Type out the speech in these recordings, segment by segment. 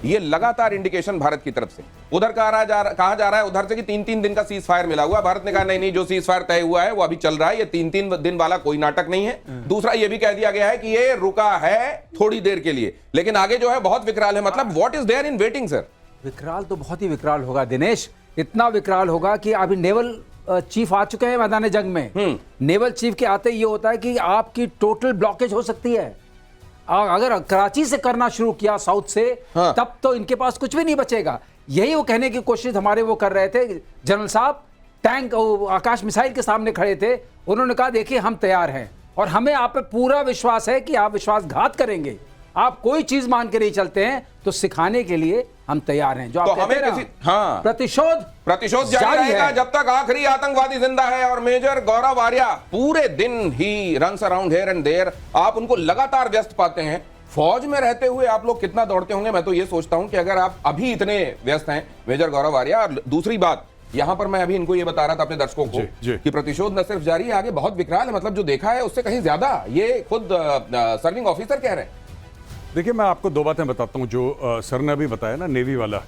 ये लगातार इंडिकेशन भारत की तरफ से उधर कहा जा रहा है उधर से कि 3-3 दिन का सीज फायर मिला हुआ। भारत ने कहा नहीं जो सीज फायर तय हुआ है वो अभी चल रहा है, ये 3-3 दिन वाला कोई नाटक नहीं है। दूसरा ये भी कह दिया गया है कि ये रुका है थोड़ी देर के लिए, लेकिन आगे जो है बहुत विकराल है। मतलब what is there in waiting sir? विकराल तो बहुत ही विकराल होगा दिनेश, इतना विकराल होगा कि अभी नेवल चीफ आ चुके हैं मैदान जंग में। नेवल चीफ के आते ये होता है कि आपकी टोटल ब्लॉकेज हो सकती है। अगर कराची से करना शुरू किया साउथ से, हाँ। तब तो इनके पास कुछ भी नहीं बचेगा। यही वो कहने की कोशिश हमारे वो कर रहे थे जनरल साहब, टैंक आकाश मिसाइल के सामने खड़े थे, उन्होंने कहा देखिए हम तैयार हैं और हमें आप पे पूरा विश्वास है कि आप विश्वासघात करेंगे, आप कोई चीज मान के नहीं चलते हैं तो सिखाने के लिए हम तैयार हैं। जो तो आप हमें हाँ। प्रतिशोध जारी रहेगा जब तक आखिरी आतंकवादी जिंदा है। और मेजर गौरव आर्या पूरे दिन ही runs around here and there, आप उनको लगातार व्यस्त पाते हैं। फौज में रहते हुए आप लोग कितना दौड़ते होंगे, मैं तो ये सोचता हूं कि अगर आप अभी इतने व्यस्त हैं मेजर गौरव आर्या। और दूसरी बात यहां पर मैं अभी इनको ये बता रहा था अपने दर्शकों को कि प्रतिशोध न सिर्फ जारी है, आगे बहुत विकराल है। मतलब जो देखा है उससे कहीं ज्यादा, ये खुद सर्विंग ऑफिसर कह रहे हैं। देखिए मैं आपको दो बातें बताता हूं जो सर ने अभी बताया ना, नेवी वाला।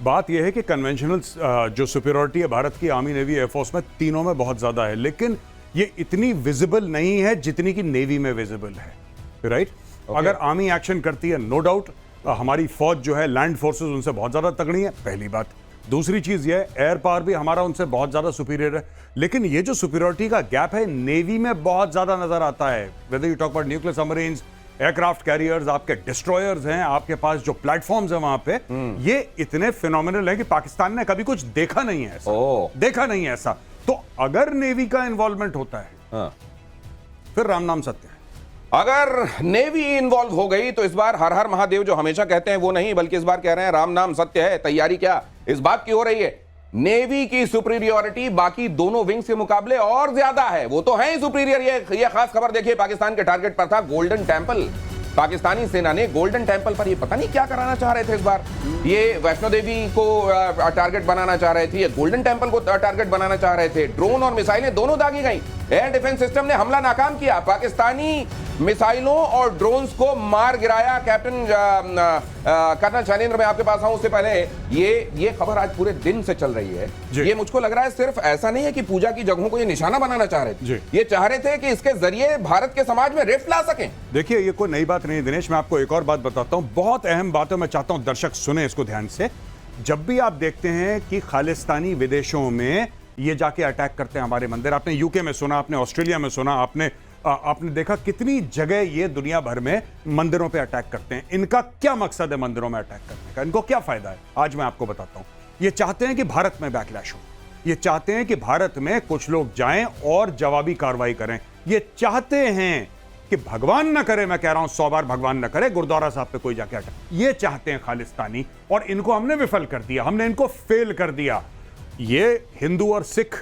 बात यह है कि कन्वेंशनल जो सुपीरियरिटी है भारत की आर्मी नेवी एयरफोर्स में, तीनों में बहुत ज्यादा है, लेकिन ये इतनी विजिबल नहीं है जितनी कि नेवी में विजिबल है, राइट? अगर आर्मी एक्शन करती है, नो डाउट हमारी फौज जो है, लैंड फोर्सेस उनसे बहुत ज्यादा तगड़ी है, पहली बात। दूसरी चीज ये, एयर पावर भी हमारा उनसे बहुत ज्यादा सुपीरियर है, लेकिन ये जो सुपीरियरिटी का गैप है नेवी में बहुत ज्यादा नजर आता है। Whether you talk about nuclear submarines, aircraft carriers, आपके डिस्ट्रॉयर्स हैं, आपके पास जो प्लेटफॉर्म्स हैं वहां पे, ये इतने फिनोमिनल हैं कि पाकिस्तान ने कभी कुछ देखा नहीं है ऐसा, देखा नहीं है ऐसा। तो अगर नेवी का इन्वॉल्वमेंट होता है फिर राम नाम सत्य है। अगर नेवी इन्वॉल्व हो गई तो इस बार हर हर महादेव जो हमेशा कहते हैं वो नहीं, बल्कि इस बार कह रहे हैं राम नाम सत्य है। तैयारी क्या इस बात की हो रही है, नेवी की सुपीरियरिटी बाकी दोनों विंग्स के मुकाबले और ज्यादा है। वो तो है ही सुपीरियर। ये खास खबर देखिए, पाकिस्तान के टारगेट पर था गोल्डन टेंपल। पाकिस्तानी सेना ने गोल्डन टेंपल पर ये पता नहीं क्या कराना चाह रहे थे इस बार। ये वैष्णो देवी को टारगेट बनाना चाह रहे थे, ये गोल्डन टेंपल को टारगेट बनाना चाह रहे थे। ड्रोन और मिसाइलें दोनों दागी गई। एयर डिफेंस सिस्टम ने हमला नाकाम किया, पाकिस्तानी मिसाइलों और ड्रोन्स को मार गिराया। कैप्टन कर्नल शैलेंद्र, मैं आपके पास आऊं उससे पहले ये खबर आज पूरे दिन से चल रही है। ये मुझको लग रहा है सिर्फ ऐसा नहीं है कि पूजा की जगहों को ये निशाना बनाना चाह रहे थे, ये चाह रहे थे कि इसके जरिए भारत के समाज में रिफ्ट ला सकें। देखिए ये कोई नई बात नहीं दिनेश, मैं आपको एक और बात बताता हूं, बहुत अहम बात है, मैं चाहता हूं दर्शक सुने इसको ध्यान से। जब भी आप देखते हैं कि खालिस्तानी विदेशों में ये जाके अटैक करते हैं हमारे मंदिर, आपने यूके में सुना, आपने ऑस्ट्रेलिया में सुना, आपने देखा कितनी जगह ये दुनिया भर में मंदिरों पे अटैक करते हैं। इनका क्या मकसद है मंदिरों में अटैक करने का, इनको क्या फायदा है? आज मैं आपको बताता हूं। ये चाहते हैं कि भारत में बैकलैश हो, ये चाहते हैं कि भारत में कुछ लोग जाएं और जवाबी कार्रवाई करें। ये चाहते हैं कि भगवान ना करे, मैं कह रहा हूं 100 बार भगवान ना करे, गुरुद्वारा साहब पे कोई जाके अटैक। ये चाहते हैं खालिस्तानी, और इनको हमने विफल कर दिया, हमने इनको फेल कर दिया। ये हिंदू और सिख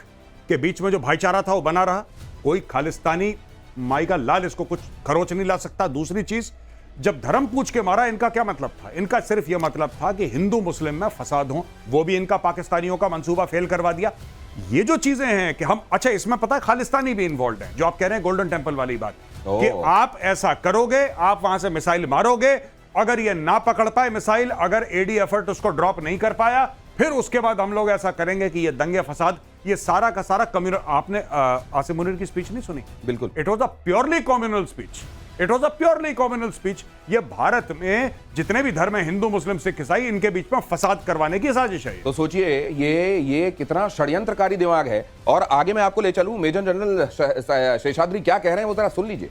के बीच में जो भाईचारा था वो बना रहा, कोई खालिस्तानी माई का लाल इसको कुछ खरोच नहीं ला सकता। दूसरी चीज, जब धर्म पूछ के मारा, इनका क्या मतलब था? इनका सिर्फ यह मतलब था कि हिंदू मुस्लिम में फसाद हो, वो भी इनका पाकिस्तानियों का मंसूबा फेल करवा दिया। ये जो चीजें हैं कि हम, अच्छा इसमें पता है खालिस्तानी भी इन्वॉल्व है, जो आप कह रहे हैं गोल्डन टेंपल वाली बात, कि आप ऐसा करोगे, आप वहां से मिसाइल मारोगे, अगर ये ना पकड़ पाए मिसाइल, अगर एडी एफर्ट उसको ड्रॉप नहीं कर पाया, फिर उसके बाद हम लोग ऐसा करेंगे कि ये दंगे फसाद, ये सारा का सारा कम्युनल। आपने आसिम मुनीर की स्पीच नहीं सुनी? बिल्कुल, it was a purely communal speech, it was a purely communal speech. ये भारत में जितने भी धर्म है, हिंदू मुस्लिम सिख ईसाई, इनके बीच में फसाद करवाने की साजिश है। तो सोचिए ये कितना षड्यंत्रकारी दिमाग है। और आगे मैं आपको ले चलूं, मेजर जनरल शेषाद्री क्या कह रहे हैं वो जरा सुन लीजिए।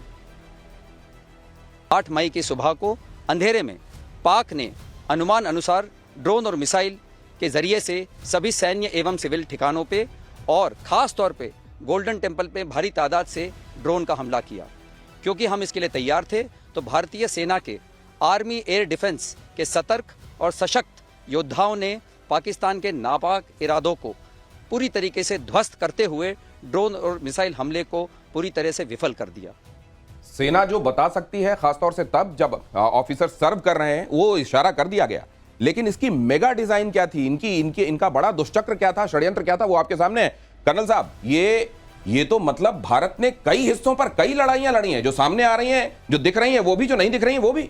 8 मई की सुबह को अंधेरे में पाक ने अनुमान अनुसार ड्रोन और मिसाइल के जरिए से सभी सैन्य एवं सिविल ठिकानों पे और खास तौर पे गोल्डन टेंपल पे भारी तादाद से ड्रोन का हमला किया। क्योंकि हम इसके लिए तैयार थे, तो भारतीय सेना के आर्मी एयर डिफेंस के सतर्क और सशक्त योद्धाओं ने पाकिस्तान के नापाक इरादों को पूरी तरीके से ध्वस्त करते हुए ड्रोन और मिसाइल हमले को पूरी तरह से विफल कर दिया। सेना जो बता सकती है, खासतौर से तब जब ऑफिसर सर्व कर रहे हैं, वो इशारा कर दिया गया। लेकिन इसकी मेगा डिजाइन क्या थी, इनका बड़ा दुष्चक्र क्या था, षड्यंत्र क्या था, वो आपके सामने है। कर्नल साहब, ये तो मतलब भारत ने कई हिस्सों पर कई लड़ाइयां लड़ी हैं, जो सामने आ रही हैं, जो दिख रही हैं वो भी, जो नहीं दिख रही हैं वो भी।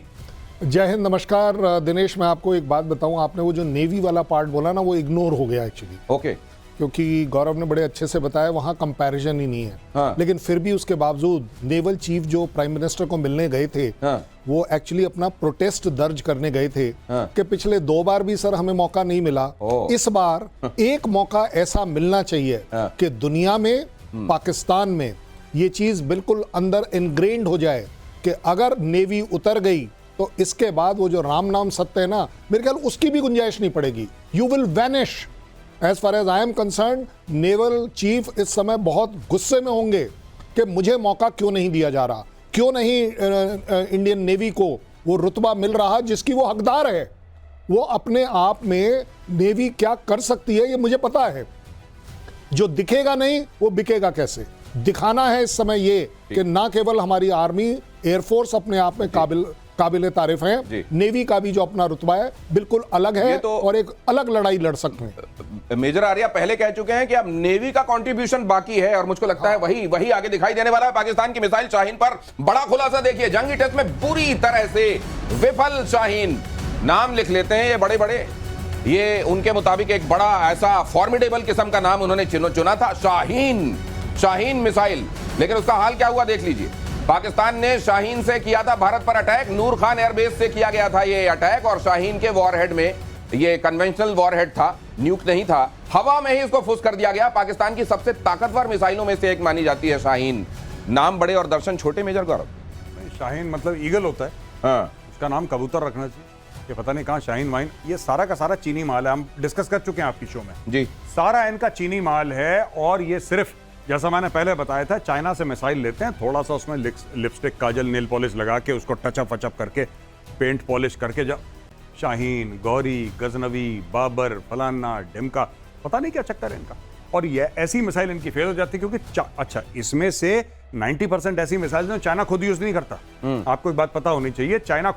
जय हिंद, नमस्कार। दिनेश, मैं आपको एक बात बताऊं, आपने वो जो नेवी वाला पार्ट बोला ना, वो इग्नोर हो गया एक्चुअली, ओके। क्योंकि गौरव ने बड़े अच्छे से बताया वहां कंपैरिजन ही नहीं है। हाँ। लेकिन फिर भी उसके बावजूद नेवल चीफ जो प्राइम मिनिस्टर को मिलने गए थे, हाँ। वो एक्चुअली अपना प्रोटेस्ट दर्ज करने गए थे हाँ। कि पिछले 2 बार भी सर हमें मौका नहीं मिला, इस बार एक मौका ऐसा मिलना चाहिए हाँ। कि दुनिया में, पाकिस्तान में ये चीज बिल्कुल अंदर इनग्रेन्ड हो जाए कि अगर नेवी उतर गई तो इसके बाद वो जो राम नाम सत्य है ना, मेरे ख्याल उसकी भी गुंजाइश नहीं पड़ेगी। You will vanish. As far as I am concerned, naval chief इस समय बहुत गुस्से में होंगे कि मुझे मौका क्यों नहीं दिया जा रहा, क्यों नहीं इंडियन नेवी को वो रुतबा मिल रहा जिसकी वो हकदार है। वो अपने आप में नेवी क्या कर सकती है ये मुझे पता है। जो दिखेगा नहीं वो बिकेगा कैसे, दिखाना है इस समय ये कि ना केवल हमारी आर्मी, एयरफोर्स अपने आप में काबिल तारीफ है, नेवी का भी जो अपना रुतबा है बिल्कुल अलग है तो और एक अलग लड़ाई लड़ सकते हैं। मेजर आर्या पहले कह चुके हैं कि अब नेवी का कंट्रीब्यूशन बाकी है और मुझको लगता है वही आगे दिखाई देने वाला है। पाकिस्तान की मिसाइल शाहीन पर बड़ा खुलासा देखिए, जंगी टेस्ट में बुरी तरह से विफल शाहीन। नाम लिख लेते हैं ये बड़े बड़े, ये उनके मुताबिक एक बड़ा ऐसा फॉर्मिडेबल किस्म का नाम उन्होंने चुना था, शाहीन मिसाइल। लेकिन उसका हाल क्या हुआ देख लीजिए। पाकिस्तान ने शाहीन से किया था भारत पर अटैक, नूर खान एयरबेस से किया गया था ये अटैक, और शाहीन के वॉरहेड में, ये कन्वेंशनल वॉरहेड था, न्यूक नहीं था, हवा में ही इसको फुस कर दिया गया। पाकिस्तान की सबसे ताकतवर मिसाइलों में से एक मानी जाती है शाहीन। नाम बड़े और दर्शन छोटे, मेजर गौरव। शाहीन मतलब ईगल होता है, हाँ। उसका नाम कबूतर रखना चाहिए। ये पता नहीं कहाँ शाहीन वाइन, ये सारा का सारा चीनी माल है। हम डिस्कस कर चुके हैं आपकी शो में जी, सारा इनका चीनी माल है। और ये सिर्फ जैसा मैंने पहले बताया था, चाइना से मिसाइल लेते हैं, थोड़ा सा उसमें लिपस्टिक, काजल, नेल पॉलिश लगा के उसको टचअप वचअप करके, पेंट पॉलिश करके, जब शाहीन, गौरी, गजनवी, बाबर, फलाना, ढिमका, पता नहीं क्या चक्कर है इनका। और ये ऐसी मिसाइल इनकी फेल हो जाती है क्योंकि अच्छा, इसमें से 90% ऐसी मिसाइल जो चाइना खुद यूज नहीं करता। आपको एक बात पता होनी चाहिए, चाइना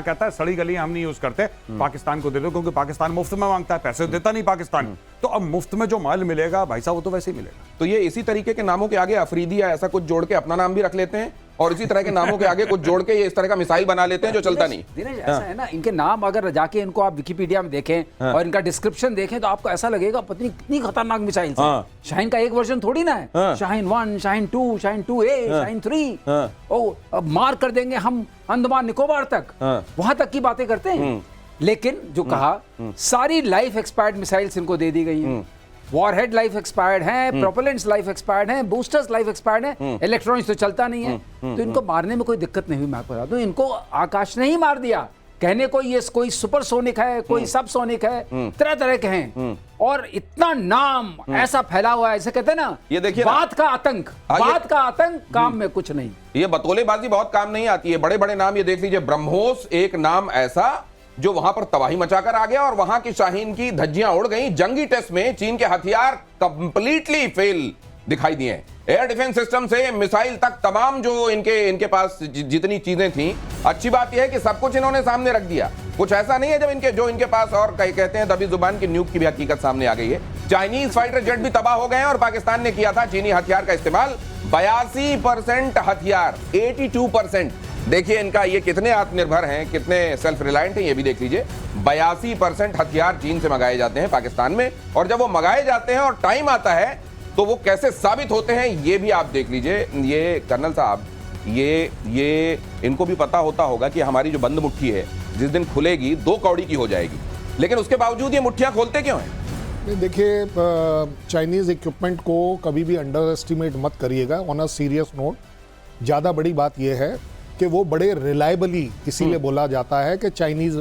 कहता है सड़ी गली हम नहीं यूज करते, पाकिस्तान को दे दो, क्योंकि पाकिस्तान मुफ्त में मांगता है, पैसे देता नहीं पाकिस्तान। तो अब मुफ्त में जो माल मिलेगा भाई साहब, वो तो वैसे ही मिलेगा। तो ये इसी तरीके के नामों के आगे अफरीदी या ऐसा कुछ जोड़ के अपना नाम भी रख लेते हैं, और इसी तरह के नामों के आगे कुछ जोड़ के ये इस तरह का मिसाइल बना लेते हैं जो चलता नहीं। दिनेश, ऐसा है ना, इनके नाम अगर जाके इनको आप विकिपीडिया में देखें और इनका डिस्क्रिप्शन देखें तो आपको ऐसा लगेगा पत्नी कितनी खतरनाक मिसाइल थी। शाहीन का एक वर्जन थोड़ी ना है, शाहीन 1, शाहीन 2, शाहीन 2A, शाहीन 3। ओ, अब मार कर देंगे हम अंडमान निकोबार तक, वहां तक की बातें करते हैं। लेकिन जो कहा, सारी लाइफ एक्सपायर्ड मिसाइल्स इनको दे दी गई हैं। वॉरहेड लाइफ एक्सपायर्ड है, प्रोपेलेंट्स लाइफ एक्सपायर्ड है, बूस्टर्स लाइफ एक्सपायर्ड है, इलेक्ट्रॉनिक्स तो चलता नहीं है। तो इनको मारने में कोई दिक्कत नहीं हुई। मैं आपको बता दूं, इनको आकाश ने ही मार दिया। कहने को ये कोई सुपरसोनिक है, कोई सबसोनिक है, तरह तरह के हैं, और इतना नाम ऐसा फैला हुआ है, ऐसे कहते हैं ना, ये देखिए बात का आतंक, बात का आतंक, काम में कुछ नहीं। ये बतौलेबाजी बहुत काम नहीं आती है। बड़े बड़े नाम ये देख लीजिए, ब्रह्मोस एक नाम ऐसा जो वहां पर तबाही मचाकर आ गया और वहां की शाहीन की धज्जियां उड़ गई। जंगी टेस्ट में चीन के हथियार कंप्लीटली फेल दिखाई दिए। एयर डिफेंस सिस्टम से मिसाइल तक तमाम जो इनके पास जितनी चीजें थी, अच्छी बात यह है कि सब कुछ इन्होंने सामने रख दिया। कुछ ऐसा नहीं है जब इनके पास, और कहते हैं दबी जुबान की न्यूक की भी हकीकत सामने आ गई है। चाइनीज फाइटर जेट भी तबाह हो गए हैं और पाकिस्तान ने किया था चीनी हथियार का इस्तेमाल। 82% हथियार, 82%। देखिए इनका ये कितने आत्मनिर्भर हैं, कितने सेल्फ रिलायंट हैं, ये भी देख लीजिए। 82% हथियार चीन से मंगाए जाते हैं पाकिस्तान में, और जब वो मंगाए जाते हैं और टाइम आता है तो वो कैसे साबित होते हैं ये भी आप देख लीजिए। ये कर्नल साहब, ये इनको भी पता होगा कि हमारी जो बंद मुट्ठी है जिस दिन खुलेगी 2 कौड़ी की हो जाएगी, लेकिन उसके बावजूद ये मुट्ठियां खोलते क्यों हैं? देखिए, चाइनीज इक्विपमेंट को कभी भी अंडर एस्टिमेट मत करिएगा। ऑन अ सीरियस नोट, ज़्यादा बड़ी बात यह है कि वो बड़े रिलायबली, इसीलिए बोला जाता है कि चाइनीज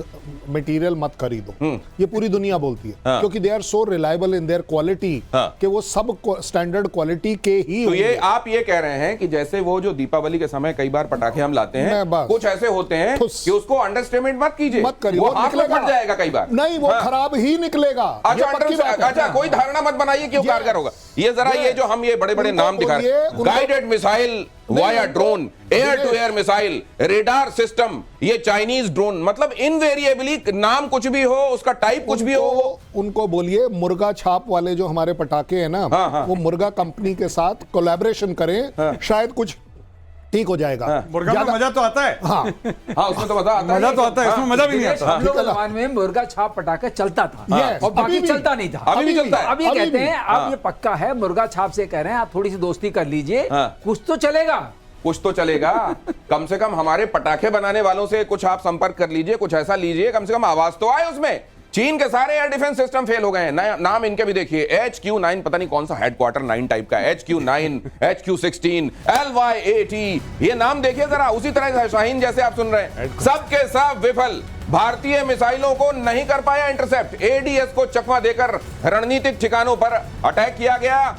मटेरियल मत खरीदो। ये पूरी दुनिया बोलती है, क्योंकि they are so reliable in their quality कि वो सब स्टैंडर्ड क्वालिटी के ही। तो ये आप ये कह रहे हैं कि जैसे वो जो दीपावली के समय कई बार पटाखे हम लाते हैं, कुछ ऐसे होते हैं कि उसको अंडरस्टेटमेंट मत कीजिए, मत करिए, वो हाथ में फट जाएगा कई बार। नहीं, वो खराब ही निकलेगा। अच्छा, कोई धारणा मत बनाइए कि वो कारगर होगा। ये जरा ये जो हम ये बड़े बड़े नाम दिखा रहे हैं, guided missile via drone, air to air missile, radar system, ये चाइनीज ड्रोन, मतलब इनवेरिएबली नाम कुछ भी हो, उसका टाइप कुछ भी हो, वो उनको बोलिए मुर्गा छाप वाले जो हमारे पटाखे हैं ना, वो मुर्गा कंपनी के साथ कोलैबोरेशन करें, शायद कुछ ठीक हो जाएगा। मुर्गा में मजा तो आता है। हाँ हाँ उसमें तो मजा आता है। मजा तो आता है, इसमें मजा भी नहीं दिनेश, आता। हम लोग जमाने में मुर्गा छाप पटाखा चलता था Yes, और बाकी अभी भी। चलता नहीं था। अभी भी चलता है। अब ये अभी कहते भी। हैं अब ये पक्का है, मुर्गा छाप से कह रहे हैं आप थोड़ी सी दोस्ती कर लीजिए, हाँ। कुछ तो चलेगा। कुछ तो चलेगा। कम से कम हमारे पटाखे बनाने वालों से कुछ आप संपर्क कर लीजिए, कुछ ऐसा लीजिए, कम से कम आवाज तो आए उसमें। चीन के सारे एयर डिफेंस सिस्टम फेल हो गए हैं। नाम इनके भी देखिए, HQ9, पता नहीं कौन सा हेडक्वार्टर 9 टाइप का, HQ9, HQ16, LY-80, ये नाम देखिए जरा। उसी तरह से शाहीन जैसे आप सुन रहे हैं, सबके सब विफल। भारतीय मिसाइलों को नहीं कर पाया इंटरसेप्ट। ADS को चकमा देकर रणनीतिक ठिकानों पर अटैक किया गया।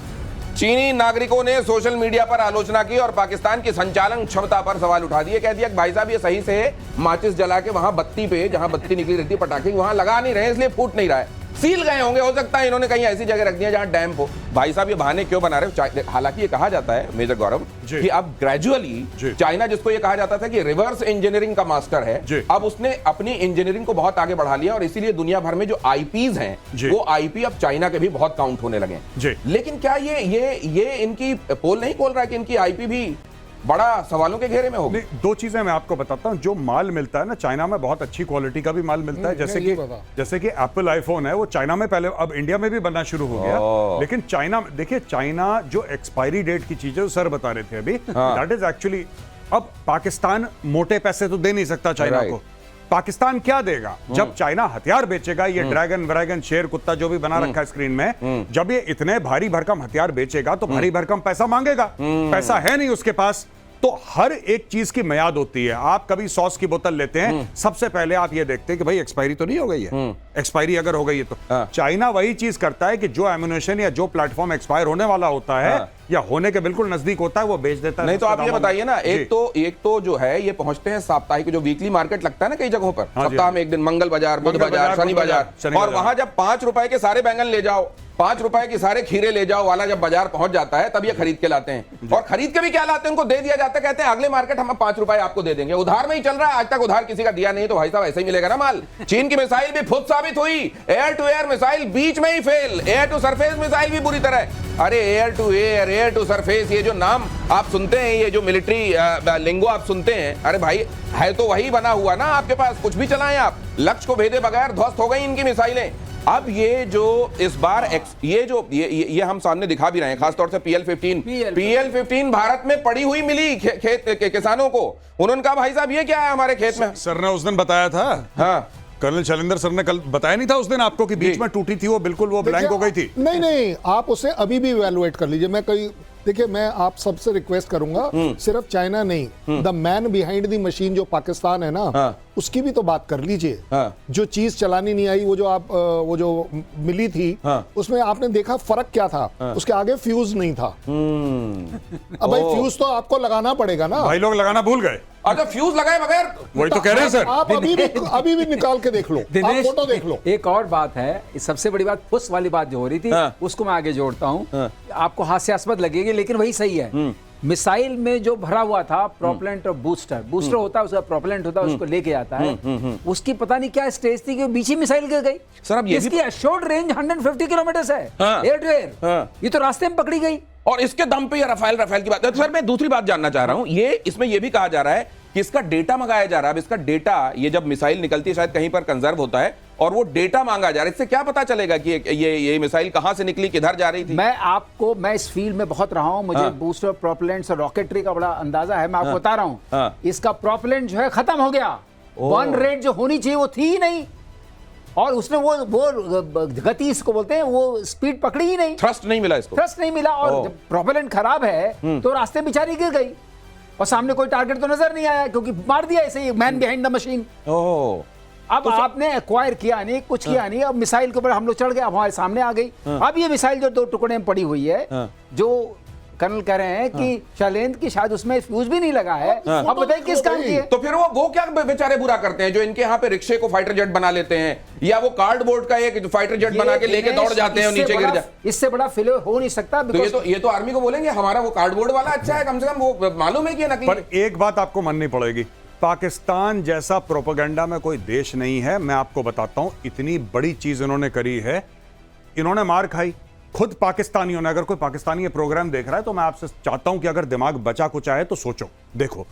चीनी नागरिकों ने सोशल मीडिया पर आलोचना की और पाकिस्तान की संचालन क्षमता पर सवाल उठा दिए। कह दिया कि भाई साहब ये सही से माचिस जला के वहां बत्ती पे, जहां बत्ती निकली रहती है पटाखे, वहां लगा नहीं रहे, इसलिए फूट नहीं रहा है। सील गए होंगे, हो सकता है इन्होंने कहीं ऐसी जगह रख दिया जहां डैम्प हो। भाई साहब ये बहाने क्यों बना रहे हो? हालांकि ये कहा जाता है मेजर गौरव जी। कि अब ग्रेजुअली चाइना, जिसको ये कहा जाता था कि रिवर्स इंजीनियरिंग का मास्टर है, जी। अब उसने अपनी इंजीनियरिंग को बहुत आगे बढ़ा लिया और इसीलिए दुनिया भर में जो आईपीज हैं जी। वो आईपी अब चाइना के भी बहुत काउंट होने लगे हैं। जी। लेकिन क्या ये इनकी पोल नहीं खोल रहा है कि इनकी आईपी भी बड़ा सवालों के घेरे में होगी? नहीं, दो चीजें मैं आपको बताता हूं। जो माल मिलता है ना चाइना में, बहुत अच्छी क्वालिटी का भी माल मिलता है। जैसे कि एप्पल आईफोन है, वो चाइना में पहले, अब इंडिया में भी बनना शुरू हो गया। लेकिन चाइना, देखिए चाइना जो एक्सपायरी डेट की चीजें, जो सर बता रहे थे अभी, दैट इज एक्चुअली, अब पाकिस्तान मोटे पैसे तो दे नहीं सकता चाइना को। पाकिस्तान क्या देगा जब चाइना हथियार बेचेगा? ये ड्रैगन शेर कुत्ता जो भी बना रखा है स्क्रीन में, जब ये इतने भारी भरकम हथियार बेचेगा तो भारी भरकम पैसा मांगेगा। पैसा है नहीं उसके पास, तो हर एक चीज की मियाद होती है। आप कभी सॉस की बोतल लेते हैं, सबसे पहले आप ये देखते हैं कि भाई एक्सपायरी तो नहीं हो गई है। एक्सपायरी अगर हो गई है तो चाइना वही चीज करता है कि जो एम्यूनेशन या जो प्लेटफॉर्म एक्सपायर होने वाला होता है या होने के बिल्कुल नजदीक होता है, वो बेच देता है। नहीं तो आप ये बताइए ना, एक तो जो है ये पहुंचते हैं साप्ताहिक, जो वीकली मार्केट लगता है ना कई जगहों पर, सप्ताह में एक दिन, मंगल बाजार, बुध बाजार, शनि बाजार, और वहां जब 5 रुपए के सारे बैंगन ले जाओ, 5 रुपए की सारे खीरे ले जाओ वाला जब बाजार पहुंच जाता है, तब ये खरीद के लाते हैं। और खरीद के भी क्या लाते हैं, उनको दे दिया जाता है, कहते हैं अगले मार्केट हम 5 रुपए आपको दे देंगे। उधार में ही चल रहा है, आज तक उधार किसी का दिया नहीं, तो भाई साहब ऐसे ही मिलेगा ना माल। चीन की मिसाइल भी खुद साबित हुई, एयर टू एयर मिसाइल बीच में ही fail, air to surface missile भी बुरी तरह। अरे air to air, air to surface, ये जो नाम आप सुनते हैं, ये जो मिलिट्री लिंगो आप सुनते हैं, अरे भाई है तो वही बना हुआ ना आपके पास, कुछ भी चलाएं आप, लक्ष्य को भेदे बगैर ध्वस्त हो गई इनकी मिसाइलें। अब ये जो इस बार ये हम सामने दिखा भी रहे हैं, खासतौर से PL-15 भारत में पड़ी हुई मिली खेत के किसानों को। उन्होंने कहा भाई साहब ये क्या है हमारे खेत में? सर ने उस दिन बताया था, हाँ कर्नल शैलेंद्र सर ने कल बताया नहीं था उस दिन आपको कि बीच में टूटी थी वो, बिल्कुल वो ब्लैंक हो गई थी। नहीं, आप उसे अभी भी इवैल्यूएट कर लीजिए। मैं कहीं देखिए, मैं आप सबसे रिक्वेस्ट करूंगा, सिर्फ चाइना नहीं, the man behind the machine जो पाकिस्तान है ना, उसकी भी तो बात कर लीजिए। जो चीज चलानी नहीं आई, वो जो मिली थी, उसमें आपने देखा फर्क क्या था? उसके आगे फ्यूज नहीं था। अब भाई फ्यूज तो आपको लगाना पड़ेगा ना। भाई लोग लगाना भूल गए। अच्छा फ्यूज लगाए बगैर, वही तो कह रहे हैं सर। आप अभी भी निकाल के देख लो, आप दिनेश, फोटो देख लो। एक और बात है, सबसे बड़ी बात फुस वाली बात जो हो रही थी, उसको मैं आगे जोड़ता हूं। आपको हास्यास्पद लगेगी लेकिन वही सही है। मिसाइल में जो भरा हुआ था प्रोपेलेंट और बूस्टर होता है, उसका प्रोपेलेंट होता है, उसको लेके जाता है। उसकी पता नहीं क्या स्टेज थी कि वो बीच ही मिसाइल गिर गई। सर अब ये इसकी एश्योर्ड रेंज 150 किलोमीटर है, एयर टू एयर। ये तो रास्ते में पकड़ी गई और इसके दम पे ये रफाल की बात है। तो सर मैं दूसरी बात जानना चाह रहा हूं, इसमें ये भी कहा जा रहा है कि इसका डेटा मंगाया जा रहा है। अब इसका डेटा, ये जब मिसाइल निकलती है शायद कहीं पर कंजर्व होता है और वो डेटा मांगा जा रहा है। इससे क्या पता चलेगा कि ये मिसाइल कहां से निकली, किधर जा रही थी? मैं इस फील्ड में बहुत रहा हूं, मुझे बूस्टर, प्रोपेलेंट्स और रॉकेटरी का बड़ा अंदाजा है। मैं आपको बता रहा हूं, इसका प्रोपेलेंट जो है खत्म हो गया। बर्न रेट जो होनी चाहिए वो थी ही नहीं, और उसने वो गति इसको बोलते हैं, वो स्पीड पकड़ी ही नहीं, थ्रस्ट नहीं मिला इसको, थ्रस्ट नहीं मिला। और जब प्रोपेलेंट खराब है तो रास्ते बेचारी गिर गई और सामने कोई टारगेट तो नजर नहीं आया, क्योंकि मार दिया ऐसे ही, मैन बिहाइंड द मशीन। अब आपने एक्वायर किया नहीं, कुछ किया नहीं, अब मिसाइल के ऊपर हम लोग चढ़ गए, अब हमारे सामने आ गई। अब ये मिसाइल जो 2 टुकड़े में पड़ी हुई है, जो कर्नल कह रहे हैं कि शैलेंद्र की शायद उसमें फ्यूज भी नहीं लगा है। अब बताइए किस काम की है? तो फिर वो क्या बेचारे बुरा करते हैं जो इनके यहाँ पे रिक्शे को फाइटर जेट बना लेते हैं, या वो कार्डबोर्ड का एक फाइटर जेट बना के लेके दौड़ जाते हैं और नीचे गिर जाते। इससे बड़ा फेलियर हो नहीं सकता। तो ये तो आर्मी को बोलेंगे हमारा वो कार्डबोर्ड वाला अच्छा है, कम से कम वो मालूम है कि नकली। पर एक बात आपको माननी पड़ेगी, पाकिस्तान जैसा प्रोपेगेंडा में कोई देश नहीं है। मैं आपको बताता हूं, इतनी बड़ी चीज इन्होंने करी है, इन्होंने मार खाई, खुद पाकिस्तानियों ने, अगर कोई पाकिस्तानी ये प्रोग्राम देख रहा है तो मैं आपसे चाहता हूं कि अगर दिमाग बचा कुछ आए तो सोचो। देखो,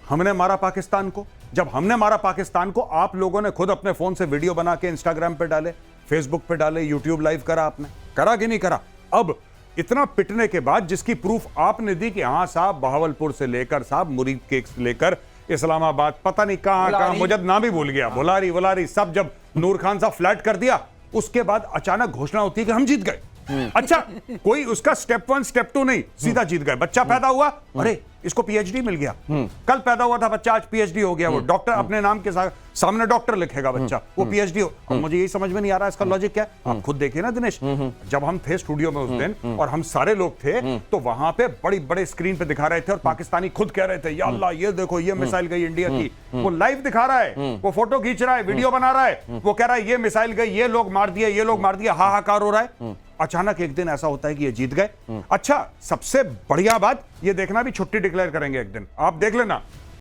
हमने मारा पाकिस्तान को, जब हमने मारा पाकिस्तान को आप लोगों ने खुद अपने फोन से वीडियो बना के इंस्टाग्राम पे डाले, फेसबुक पे डाले, यूट्यूब लाइव करा, आपने करा कि नहीं करा? अब इतना पिटने के बाद जिसकी प्रूफ आपने दी कि हाँ साहब बहावलपुर से लेकर साहब मुरीद केक से लेकर इस्लामाबाद, पता नहीं कहां मुझे नाम भी भूल गया, बुलारी सब, जब नूर खान साहब फ्लैट कर दिया उसके बाद अचानक घोषणा होती है कि हम जीत गए। अच्छा, कोई उसका स्टेप 1 स्टेप 2 नहीं, सीधा जीत गए। बच्चा पैदा हुआ, अरे इसको पीएचडी मिल गया, कल पैदा हुआ था बच्चा, आज पीएचडी हो गया। वो डॉक्टर अपने नाम के सामने डॉक्टर लिखेगा बच्चा, वो पीएचडी हो। अब मुझे यही समझ में नहीं आ रहा इसका लॉजिक क्या है। आप खुद देखिए ना दिनेश, जब हम थे स्टूडियो में उस दिन और हम सारे लोग थे तो वहां पे बड़ी बड़े स्क्रीन पे दिखा रहे थे और पाकिस्तानी खुद कह रहे थे या अल्लाह ये देखो ये मिसाइल गई इंडिया की। वो लाइव दिखा रहा है, वो फोटो खींच रहा है, वीडियो बना रहा है, वो कह रहा है ये मिसाइल गई, ये लोग मार दिए, ये लोग मार दिया, हाहाकार हो रहा है। अचानक एक दिन ऐसा होता है कि ये जीत गए। अच्छा, सबसे बढ़िया बात ये देखना, भी छुट्टी डिक्लेयर करेंगे एक दिन, आप देख लेना,